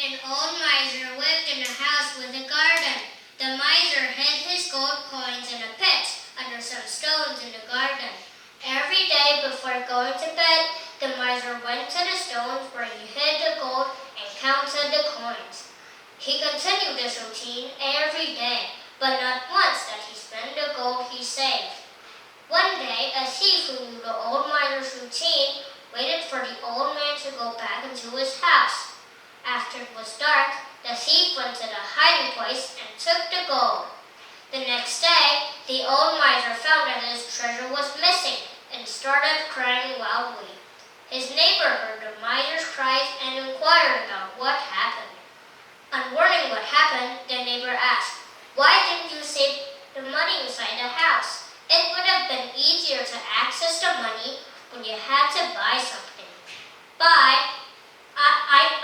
An old miser lived in a house with a garden. The miser hid his gold coins in a pit under some stones in the garden. Every day before going to bed, the miser went to the stones where he hid the gold and counted the coins. He continued this routine every day, but not once did he spend the gold he saved. One day, a thief who knew the old miser's routine waited for the old man to go back into his house. After it was dark, the thief went to the hiding place and took the gold. The next day, the old miser found that his treasure was missing and started crying loudly. His neighbor heard the miser's cries and inquired about what happened. On learning what happened, the neighbor asked, "Why didn't you save the money inside the house? It would have been easier to access the money when you had to buy something."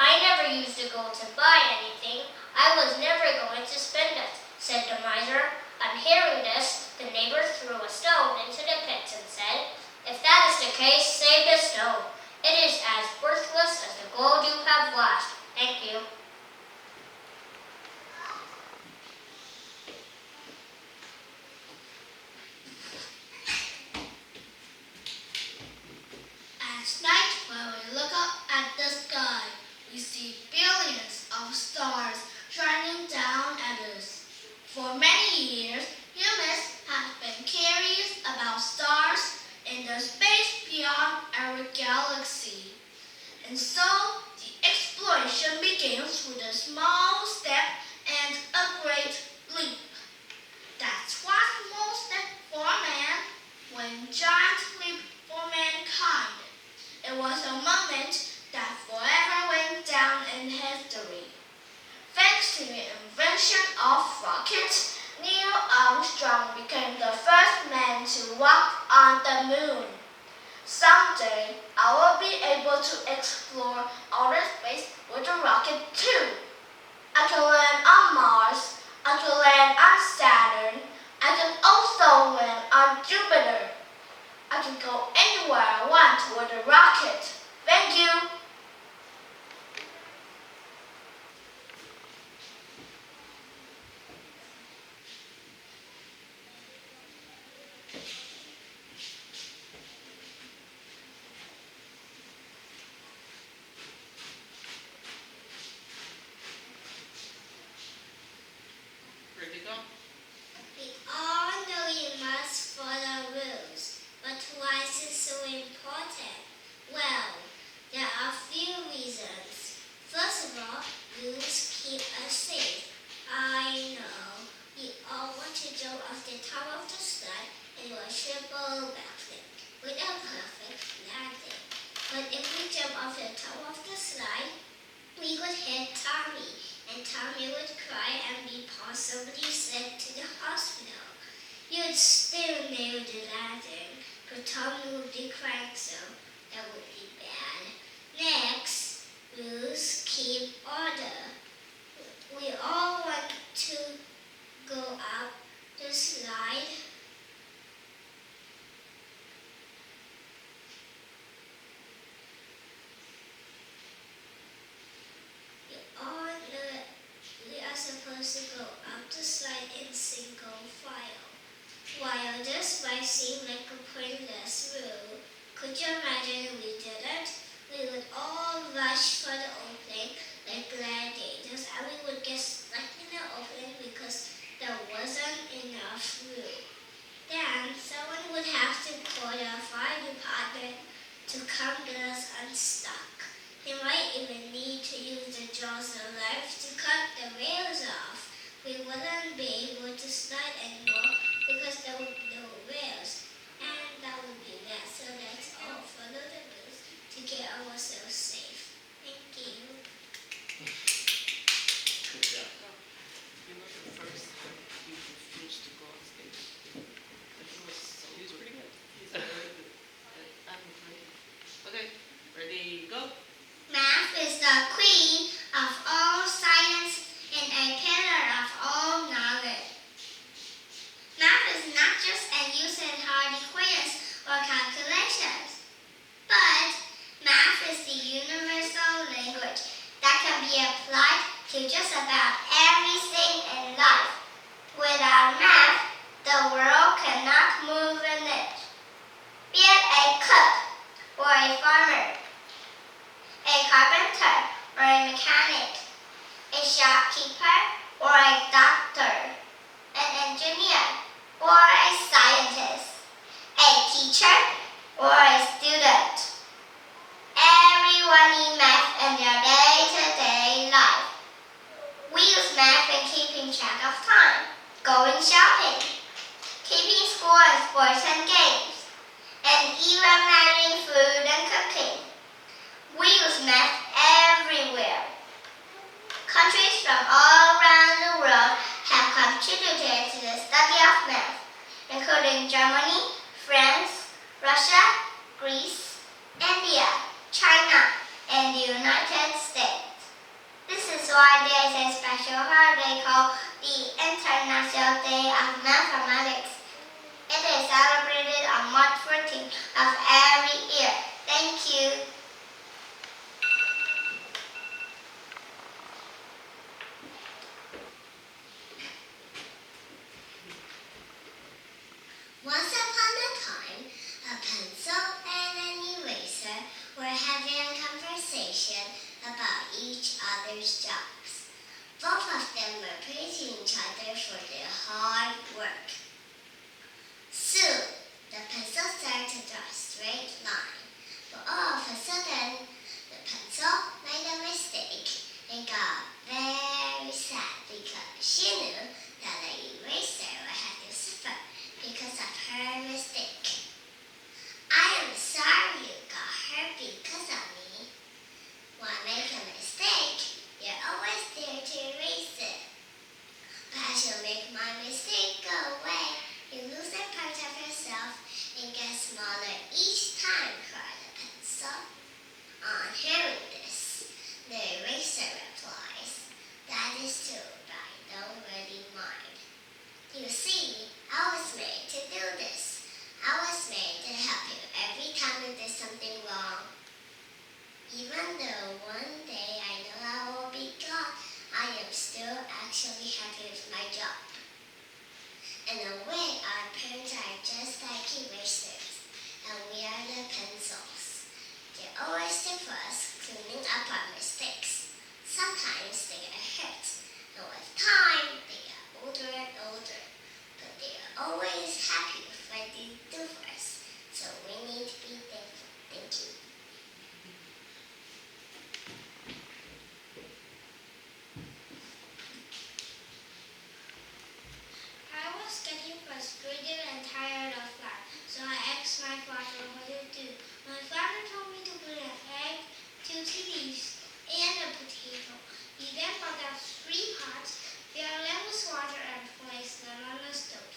I never used the gold to buy anything. I was never going to spend it," said the miser. On hearing this, the neighbor threw a stone into the pit and said, "If that is the case, save the stone. It is as worthless as the gold you have lost. Thank you." At night, when we look up at the sky, we see billions of stars shining down at us. For many years, humans have been curious about stars in the space beyond our galaxy. And so, the exploration begins with a small step and a great leap. That's what small step for man, one giant leap for mankind. It was a moment that forever went down in history. Thanks to the invention of rockets, Neil Armstrong became the first man to walk on the moon. Someday, I will be able to explore outer space with a rocket too. I can land on Mars, I can land on Saturn, I can also land on Jupiter. I can go anywhere I want with a rocket. Thank you. Where'd they go? We all know you must follow rules, but why is it so important? Well, there are a few reasons. First of all, rules keep us safe. I know we all want to jump off the top of the slide and do a triple backflip with a perfect landing. But if we jump off the top of the slide, we would hit Tommy, and Tommy would cry and be possibly sent to the hospital. You'd still nail the landing, but Tommy would be crying, so that would be bad. Next, rules keep order. We all want to go up the slide. We are supposed to go up the slide in single file. While this might seem like a pointless rule, could you imagine if we did it? We would all rush for the opening like gladiators, and we would get stuck in the opening because there wasn't enough room. Then someone would have to call the fire department to come get us unstuck. They might even need to use the jaws of life to cut the rails off. We wouldn't be able to slide anymore because there would be no rails. And that would be bad. So let's all follow the rules to get ourselves safe. Thank you. Good job. going shopping, keeping score in sports and games, and even managing food and cooking. We use math everywhere. Countries from all around the world have contributed to the study of math, including Germany, France, Russia, Greece, India, China, and the United States. This is why there is a special holiday called the International Day of Mathematics. It is celebrated on March 14th of every year. Thank you. Once upon a time, a pencil and an eraser were having a conversation about each other's jobs. Both of them were praising each other for their hard work. Soon, the pencil started to draw a straight line, but all of a sudden, the pencil made a mistake and got very sad because she knew that the eraser would have to suffer because of her mistake. I am sorry you got hurt because of me. When I make a mistake, you're always there to erase it. But as you make my mistake go away, you lose a part of yourself and get smaller each time, cried the pencil. On hearing this, the eraser replies, that is true, but I don't really mind. You see, I was made to do this. I was made to help you every time you did something wrong. Even though one day I know I will be gone, I am still actually happy with my job. In a way, our parents are just like erasers, and we are the pencils. They're always there for us, cleaning up our mistakes. Sometimes they get hurt, and with time, they get older and older. But they are always happy with what they do for us, so we need to be thankful. Thank you. I was getting frustrated and tired of life, so I asked my father what to do. My father told me to put an egg, 2 tea leaves, and a potato. He then brought out 3 pots, filled them with water, and placed them on the stove.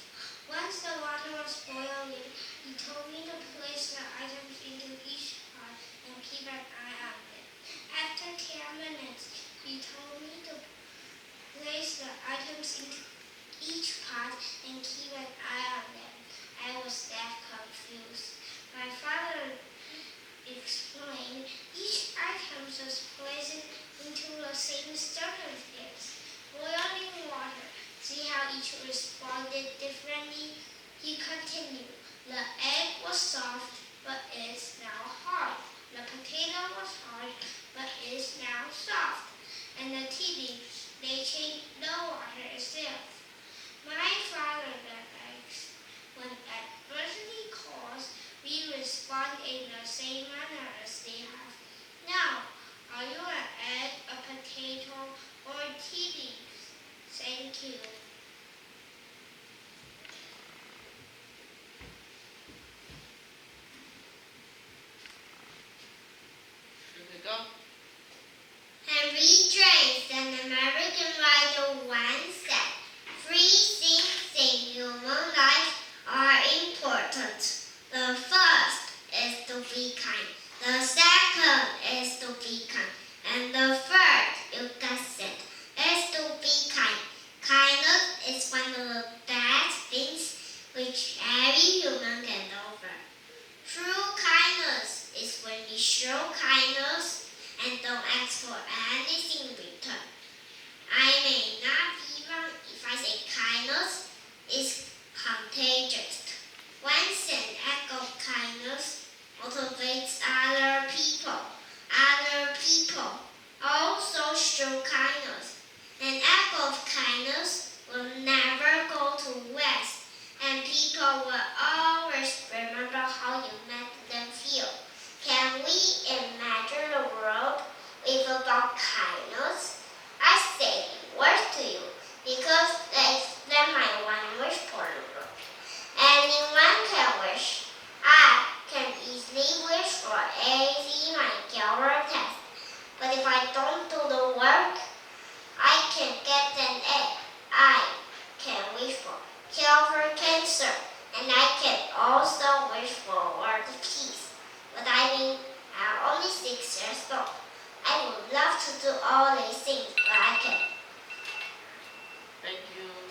Once the water was boiling, he told me to place the items into each pot and keep an eye on them. After 10 minutes, he told me to place the items into each pot and keep an eye on them. I was that confused. My father explained each item was placed into the same circumstance. Boiling water. See how each responded differently? He continued. The egg was soft, but is now hard. The potato was hard, but is now soft. And the tea leaves, they changed the water itself. My father then asked, when adversity calls, we respond in the same manner as they have. Now, are you an egg, a potato, or tea leaves? Thank you. Ready to go? Henry James, an American writer, once said, 3 things in human life are important. The first is to be kind. The second is to be kind. And the third, you guessed it, is to be kind. Kindness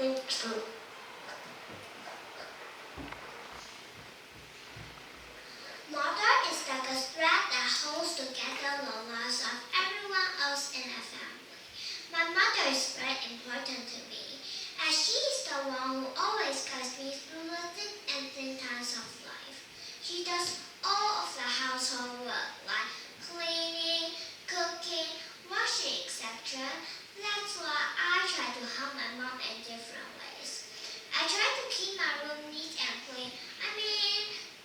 Thank you. Mother is like a thread that holds together the lives of everyone else in a family. My mother is very important to me, as she is the one who always guides me through the thick and thin times of life. She does all of the household work like cleaning, cooking, washing, etc. That's why I try to help my mom in different ways. I try to keep my room neat and clean.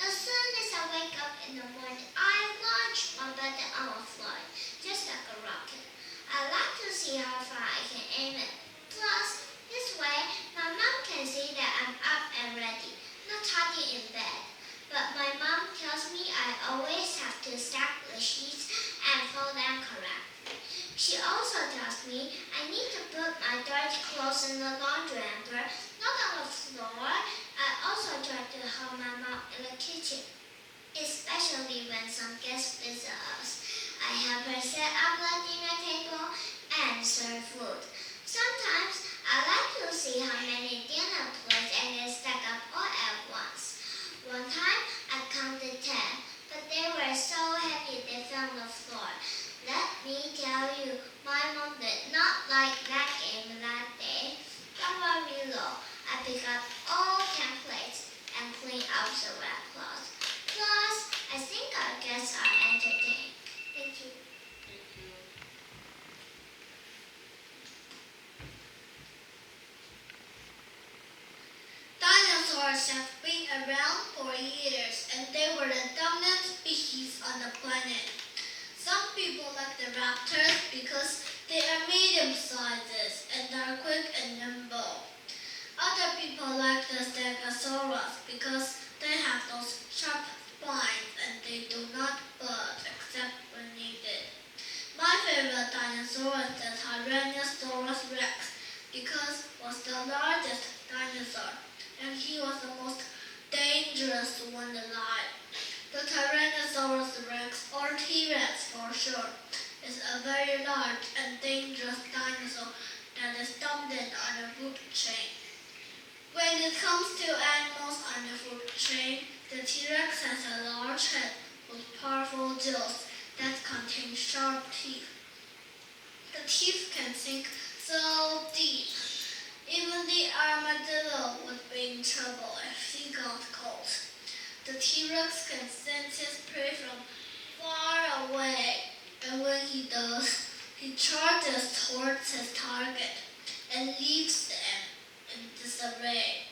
As soon as I wake up in the morning, I launch my bed on the floor, just like a rocket. I like to see how far I can aim it. Plus, this way, my mom can see that I'm up and ready, not hiding in bed. But my mom tells me I always have to stack the sheets and fold them correctly. She also tells me I need to put my dirty clothes in the laundry hamper, not on the floor. I also try to help my mom in the kitchen, especially when some guests visit us. I help her set up the dinner table and serve food. Sometimes I like to see how many dinner plates I can stack up all at once. One time I counted 10, but they were so heavy they fell on the floor. Let me tell you, my mom did not like that game that day. Don't worry though, I pick up all 10 plates and clean out the wet cloth. Plus, I think our guests are entertained. Thank you. Thank you. Dinosaurs have been around for years, and they were the dominant species on the planet. Some people like the raptors because they are medium sizes and are quick and nimble. Other people like the stegosaurus because they have those sharp spines and they do not budge except when needed. My favorite dinosaur is the Tyrannosaurus rex because it was the largest dinosaur and he was the most dangerous one alive. The Tyrannosaurus rex, or T-Rex for short, is a very large and dangerous dinosaur that is dominant on the food chain. When it comes to animals on the food chain, the T-Rex has a large head with powerful jaws that contain sharp teeth. The teeth can sink so deep. Even the armadillo would be in trouble if he got caught. The T-Rex can sense his prey from far away, and when he does, he charges towards his target and leaves them in disarray.